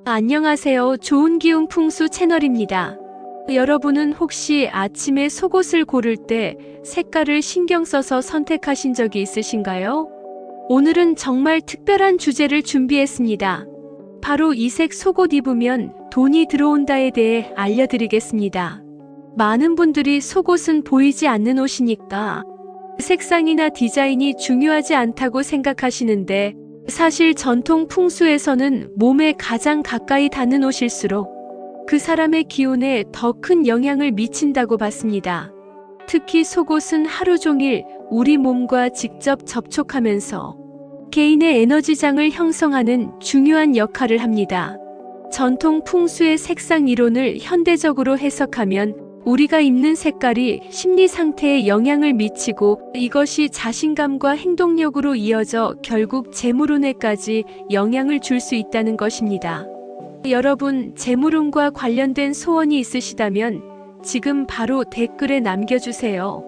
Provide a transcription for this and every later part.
안녕하세요. 좋은 기운 풍수 채널입니다. 여러분은 혹시 아침에 속옷을 고를 때 색깔을 신경 써서 선택하신 적이 있으신가요? 오늘은 정말 특별한 주제를 준비했습니다. 바로 이 색 속옷 입으면 돈이 들어온다에 대해 알려드리겠습니다. 많은 분들이 속옷은 보이지 않는 옷이니까 색상이나 디자인이 중요하지 않다고 생각하시는데, 사실 전통 풍수에서는 몸에 가장 가까이 닿는 옷일수록 그 사람의 기운에 더 큰 영향을 미친다고 봤습니다. 특히 속옷은 하루 종일 우리 몸과 직접 접촉하면서 개인의 에너지장을 형성하는 중요한 역할을 합니다. 전통 풍수의 색상 이론을 현대적으로 해석하면 우리가 입는 색깔이 심리 상태에 영향을 미치고, 이것이 자신감과 행동력으로 이어져 결국 재물운에까지 영향을 줄 수 있다는 것입니다. 여러분, 재물운과 관련된 소원이 있으시다면 지금 바로 댓글에 남겨주세요.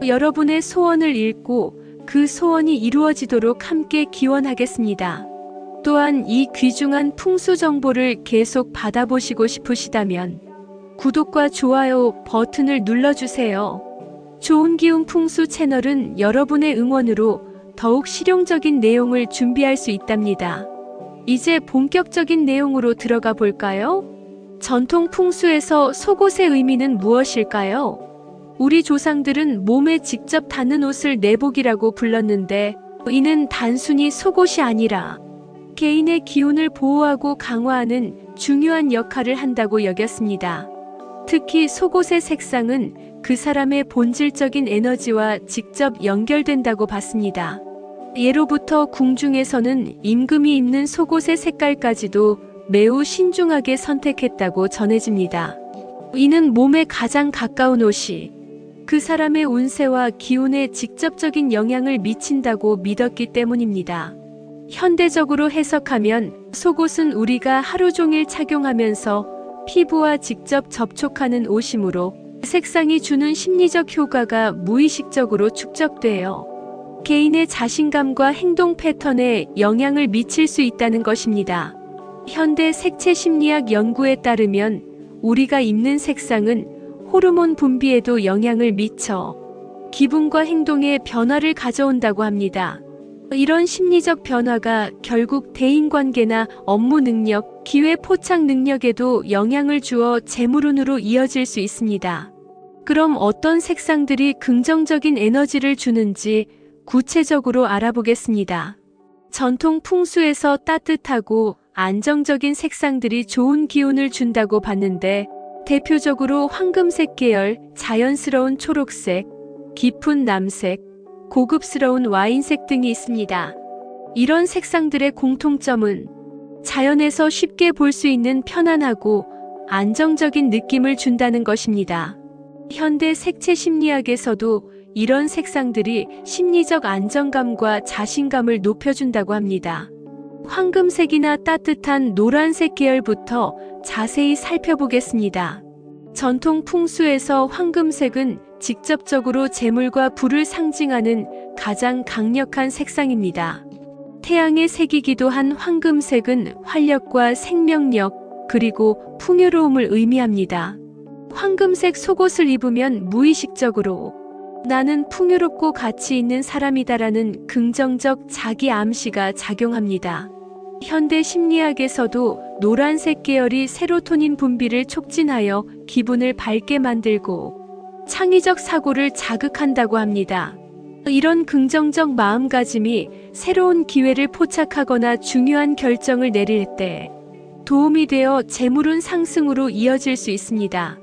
여러분의 소원을 읽고 그 소원이 이루어지도록 함께 기원하겠습니다. 또한 이 귀중한 풍수 정보를 계속 받아보시고 싶으시다면 구독과 좋아요 버튼을 눌러주세요. 좋은 기운 풍수 채널은 여러분의 응원으로 더욱 실용적인 내용을 준비할 수 있답니다. 이제 본격적인 내용으로 들어가 볼까요? 전통 풍수에서 속옷의 의미는 무엇일까요? 우리 조상들은 몸에 직접 닿는 옷을 내복이라고 불렀는데, 이는 단순히 속옷이 아니라 개인의 기운을 보호하고 강화하는 중요한 역할을 한다고 여겼습니다. 특히 속옷의 색상은 그 사람의 본질적인 에너지와 직접 연결된다고 봤습니다. 예로부터 궁중에서는 임금이 입는 속옷의 색깔까지도 매우 신중하게 선택했다고 전해집니다. 이는 몸에 가장 가까운 옷이 그 사람의 운세와 기운에 직접적인 영향을 미친다고 믿었기 때문입니다. 현대적으로 해석하면 속옷은 우리가 하루 종일 착용하면서 피부와 직접 접촉하는 옷이므로 색상이 주는 심리적 효과가 무의식적으로 축적되어 개인의 자신감과 행동 패턴에 영향을 미칠 수 있다는 것입니다. 현대 색채 심리학 연구에 따르면 우리가 입는 색상은 호르몬 분비에도 영향을 미쳐 기분과 행동에 변화를 가져온다고 합니다. 이런 심리적 변화가 결국 대인관계나 업무 능력, 기회 포착 능력에도 영향을 주어 재물운으로 이어질 수 있습니다. 그럼 어떤 색상들이 긍정적인 에너지를 주는지 구체적으로 알아보겠습니다. 전통 풍수에서 따뜻하고 안정적인 색상들이 좋은 기운을 준다고 봤는데, 대표적으로 황금색 계열, 자연스러운 초록색, 깊은 남색, 고급스러운 와인색 등이 있습니다. 이런 색상들의 공통점은 자연에서 쉽게 볼 수 있는 편안하고 안정적인 느낌을 준다는 것입니다. 현대 색채 심리학에서도 이런 색상들이 심리적 안정감과 자신감을 높여준다고 합니다. 황금색이나 따뜻한 노란색 계열부터 자세히 살펴보겠습니다. 전통 풍수에서 황금색은 직접적으로 재물과 불을 상징하는 가장 강력한 색상입니다. 태양의 색이기도 한 황금색은 활력과 생명력, 그리고 풍요로움을 의미합니다. 황금색 속옷을 입으면 무의식적으로 나는 풍요롭고 가치 있는 사람이다라는 긍정적 자기 암시가 작용합니다. 현대 심리학에서도 노란색 계열이 세로토닌 분비를 촉진하여 기분을 밝게 만들고 창의적 사고를 자극한다고 합니다. 이런 긍정적 마음가짐이 새로운 기회를 포착하거나 중요한 결정을 내릴 때 도움이 되어 재물운 상승으로 이어질 수 있습니다.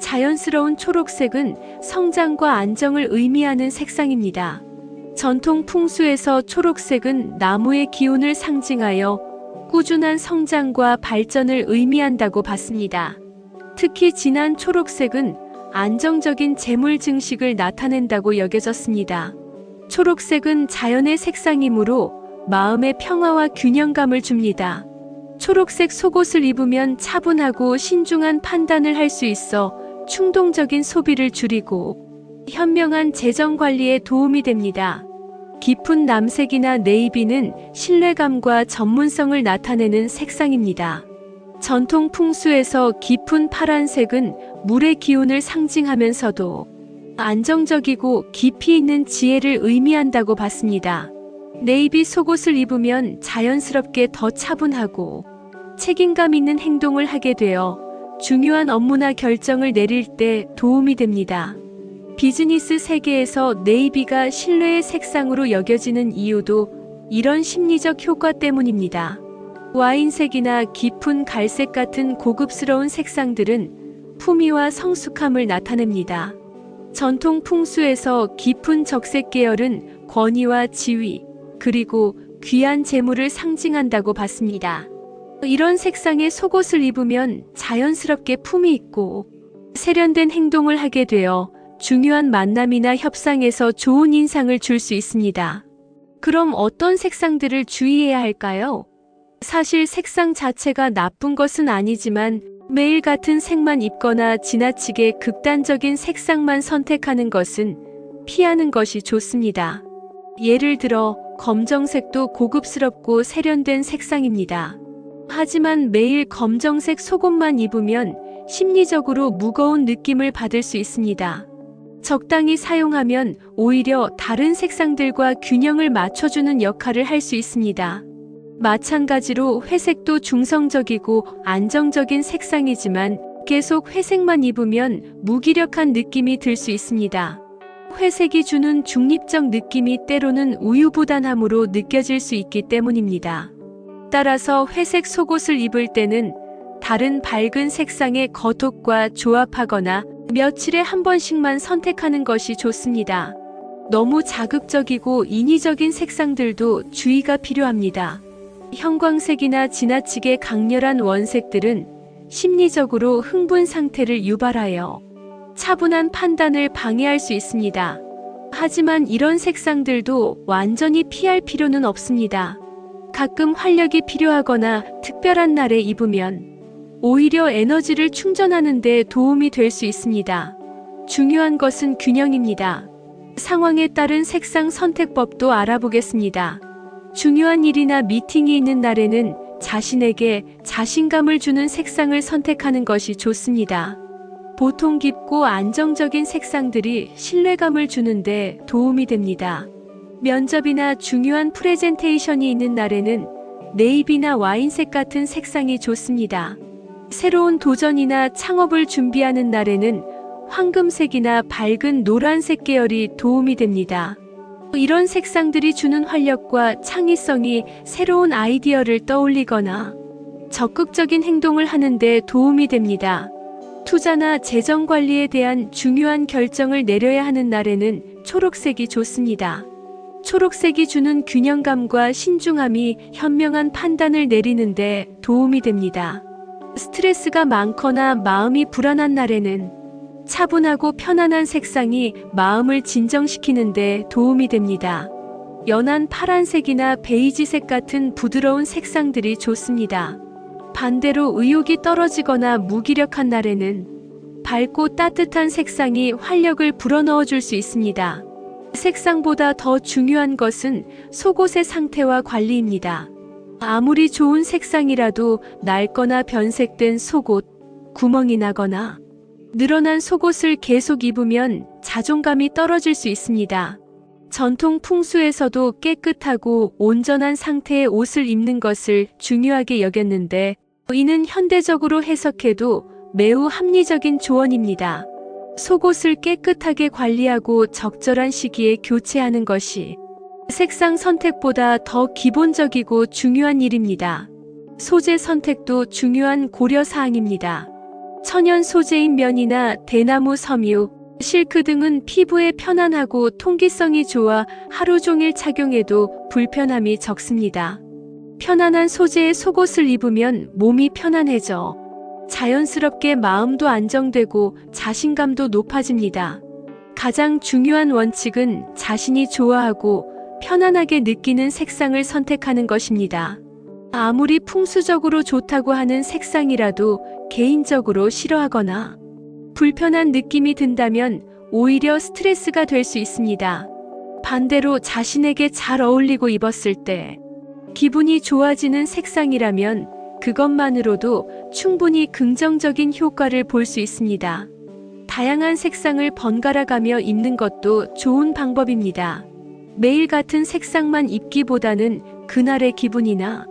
자연스러운 초록색은 성장과 안정을 의미하는 색상입니다. 전통 풍수에서 초록색은 나무의 기운을 상징하여 꾸준한 성장과 발전을 의미한다고 봤습니다. 특히 진한 초록색은 안정적인 재물 증식을 나타낸다고 여겨졌습니다. 초록색은 자연의 색상이므로 마음의 평화와 균형감을 줍니다. 초록색 속옷을 입으면 차분하고 신중한 판단을 할 수 있어 충동적인 소비를 줄이고 현명한 재정 관리에 도움이 됩니다. 깊은 남색이나 네이비는 신뢰감과 전문성을 나타내는 색상입니다. 전통 풍수에서 깊은 파란색은 물의 기운을 상징하면서도 안정적이고 깊이 있는 지혜를 의미한다고 봤습니다. 네이비 속옷을 입으면 자연스럽게 더 차분하고 책임감 있는 행동을 하게 되어 중요한 업무나 결정을 내릴 때 도움이 됩니다. 비즈니스 세계에서 네이비가 신뢰의 색상으로 여겨지는 이유도 이런 심리적 효과 때문입니다. 와인색이나 깊은 갈색 같은 고급스러운 색상들은 품위와 성숙함을 나타냅니다. 전통 풍수에서 깊은 적색 계열은 권위와 지위, 그리고 귀한 재물을 상징한다고 봤습니다. 이런 색상의 속옷을 입으면 자연스럽게 품이 있고 세련된 행동을 하게 되어 중요한 만남이나 협상에서 좋은 인상을 줄 수 있습니다. 그럼 어떤 색상들을 주의해야 할까요? 사실 색상 자체가 나쁜 것은 아니지만 매일 같은 색만 입거나 지나치게 극단적인 색상만 선택하는 것은 피하는 것이 좋습니다. 예를 들어 검정색도 고급스럽고 세련된 색상입니다. 하지만 매일 검정색 속옷만 입으면 심리적으로 무거운 느낌을 받을 수 있습니다. 적당히 사용하면 오히려 다른 색상들과 균형을 맞춰주는 역할을 할 수 있습니다. 마찬가지로 회색도 중성적이고 안정적인 색상이지만 계속 회색만 입으면 무기력한 느낌이 들 수 있습니다. 회색이 주는 중립적 느낌이 때로는 우유부단함으로 느껴질 수 있기 때문입니다. 따라서 회색 속옷을 입을 때는 다른 밝은 색상의 겉옷과 조합하거나 며칠에 한 번씩만 선택하는 것이 좋습니다. 너무 자극적이고 인위적인 색상들도 주의가 필요합니다. 형광색이나 지나치게 강렬한 원색들은 심리적으로 흥분 상태를 유발하여 차분한 판단을 방해할 수 있습니다. 하지만 이런 색상들도 완전히 피할 필요는 없습니다. 가끔 활력이 필요하거나 특별한 날에 입으면 오히려 에너지를 충전하는 데 도움이 될 수 있습니다. 중요한 것은 균형입니다. 상황에 따른 색상 선택법도 알아보겠습니다. 중요한 일이나 미팅이 있는 날에는 자신에게 자신감을 주는 색상을 선택하는 것이 좋습니다. 보통 깊고 안정적인 색상들이 신뢰감을 주는데 도움이 됩니다. 면접이나 중요한 프레젠테이션이 있는 날에는 네이비나 와인색 같은 색상이 좋습니다. 새로운 도전이나 창업을 준비하는 날에는 황금색이나 밝은 노란색 계열이 도움이 됩니다. 이런 색상들이 주는 활력과 창의성이 새로운 아이디어를 떠올리거나 적극적인 행동을 하는데 도움이 됩니다. 투자나 재정 관리에 대한 중요한 결정을 내려야 하는 날에는 초록색이 좋습니다. 초록색이 주는 균형감과 신중함이 현명한 판단을 내리는데 도움이 됩니다. 스트레스가 많거나 마음이 불안한 날에는 차분하고 편안한 색상이 마음을 진정시키는데 도움이 됩니다. 연한 파란색이나 베이지색 같은 부드러운 색상들이 좋습니다. 반대로 의욕이 떨어지거나 무기력한 날에는 밝고 따뜻한 색상이 활력을 불어넣어 줄 수 있습니다. 색상보다 더 중요한 것은 속옷의 상태와 관리입니다. 아무리 좋은 색상이라도 낡거나 변색된 속옷, 구멍이 나거나 늘어난 속옷을 계속 입으면 자존감이 떨어질 수 있습니다. 전통 풍수에서도 깨끗하고 온전한 상태의 옷을 입는 것을 중요하게 여겼는데 이는 현대적으로 해석해도 매우 합리적인 조언입니다. 속옷을 깨끗하게 관리하고 적절한 시기에 교체하는 것이 색상 선택보다 더 기본적이고 중요한 일입니다. 소재 선택도 중요한 고려사항입니다. 천연 소재인 면이나 대나무 섬유, 실크 등은 피부에 편안하고 통기성이 좋아 하루 종일 착용해도 불편함이 적습니다. 편안한 소재의 속옷을 입으면 몸이 편안해져 자연스럽게 마음도 안정되고 자신감도 높아집니다. 가장 중요한 원칙은 자신이 좋아하고 편안하게 느끼는 색상을 선택하는 것입니다. 아무리 풍수적으로 좋다고 하는 색상이라도 개인적으로 싫어하거나 불편한 느낌이 든다면 오히려 스트레스가 될 수 있습니다. 반대로 자신에게 잘 어울리고 입었을 때 기분이 좋아지는 색상이라면 그것만으로도 충분히 긍정적인 효과를 볼 수 있습니다. 다양한 색상을 번갈아 가며 입는 것도 좋은 방법입니다. 매일 같은 색상만 입기보다는 그날의 기분이나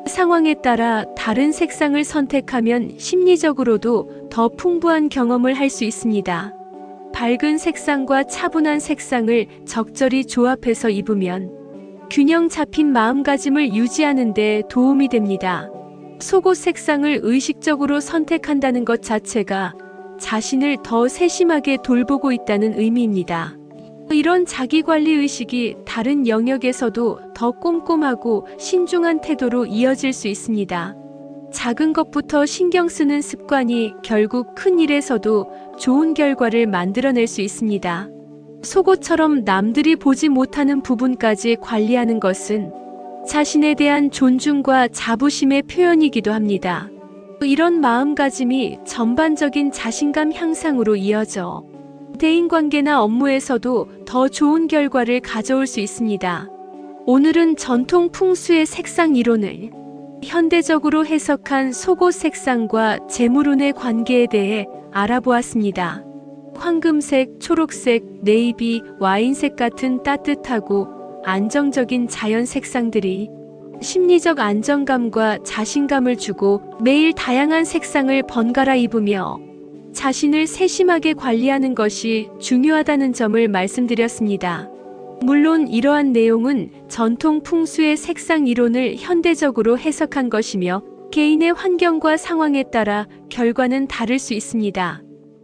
상황에 따라 다른 색상을 선택하면 심리적으로도 더 풍부한 경험을 할 수 있습니다. 밝은 색상과 차분한 색상을 적절히 조합해서 입으면 균형 잡힌 마음가짐을 유지하는 데 도움이 됩니다. 속옷 색상을 의식적으로 선택한다는 것 자체가 자신을 더 세심하게 돌보고 있다는 의미입니다. 이런 자기관리 의식이 다른 영역에서도 더 꼼꼼하고 신중한 태도로 이어질 수 있습니다. 작은 것부터 신경 쓰는 습관이 결국 큰 일에서도 좋은 결과를 만들어낼 수 있습니다. 속옷처럼 남들이 보지 못하는 부분까지 관리하는 것은 자신에 대한 존중과 자부심의 표현이기도 합니다. 이런 마음가짐이 전반적인 자신감 향상으로 이어져 대인관계나 업무에서도 더 좋은 결과를 가져올 수 있습니다. 오늘은 전통 풍수의 색상 이론을 현대적으로 해석한 속옷 색상과 재물운의 관계에 대해 알아보았습니다. 황금색, 초록색, 네이비, 와인색 같은 따뜻하고 안정적인 자연 색상들이 심리적 안정감과 자신감을 주고 매일 다양한 색상을 번갈아 입으며 자신을 세심하게 관리하는 것이 중요하다는 점을 말씀드렸습니다. 물론 이러한 내용은 전통 풍수의 색상 이론을 현대적으로 해석한 것이며 개인의 환경과 상황에 따라 결과는 다를 수 있습니다.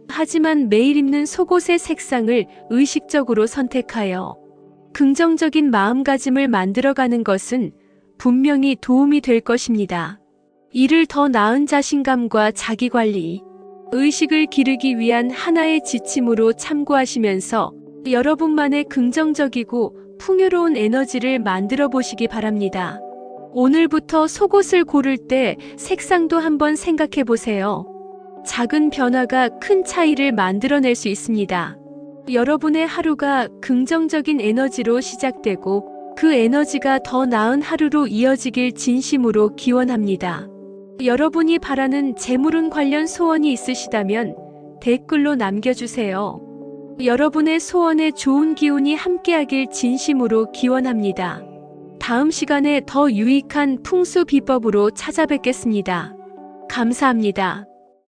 하지만 매일 입는 속옷의 색상을 의식적으로 선택하여 긍정적인 마음가짐을 만들어가는 것은 분명히 도움이 될 것입니다. 이를 더 나은 자신감과 자기관리, 의식을 기르기 위한 하나의 지침으로 참고하시면서 여러분만의 긍정적이고 풍요로운 에너지를 만들어 보시기 바랍니다. 오늘부터 속옷을 고를 때 색상도 한번 생각해 보세요. 작은 변화가 큰 차이를 만들어낼 수 있습니다. 여러분의 하루가 긍정적인 에너지로 시작되고 그 에너지가 더 나은 하루로 이어지길 진심으로 기원합니다. 여러분이 바라는 재물운 관련 소원이 있으시다면 댓글로 남겨주세요. 여러분의 소원에 좋은 기운이 함께하길 진심으로 기원합니다. 다음 시간에 더 유익한 풍수 비법으로 찾아뵙겠습니다. 감사합니다.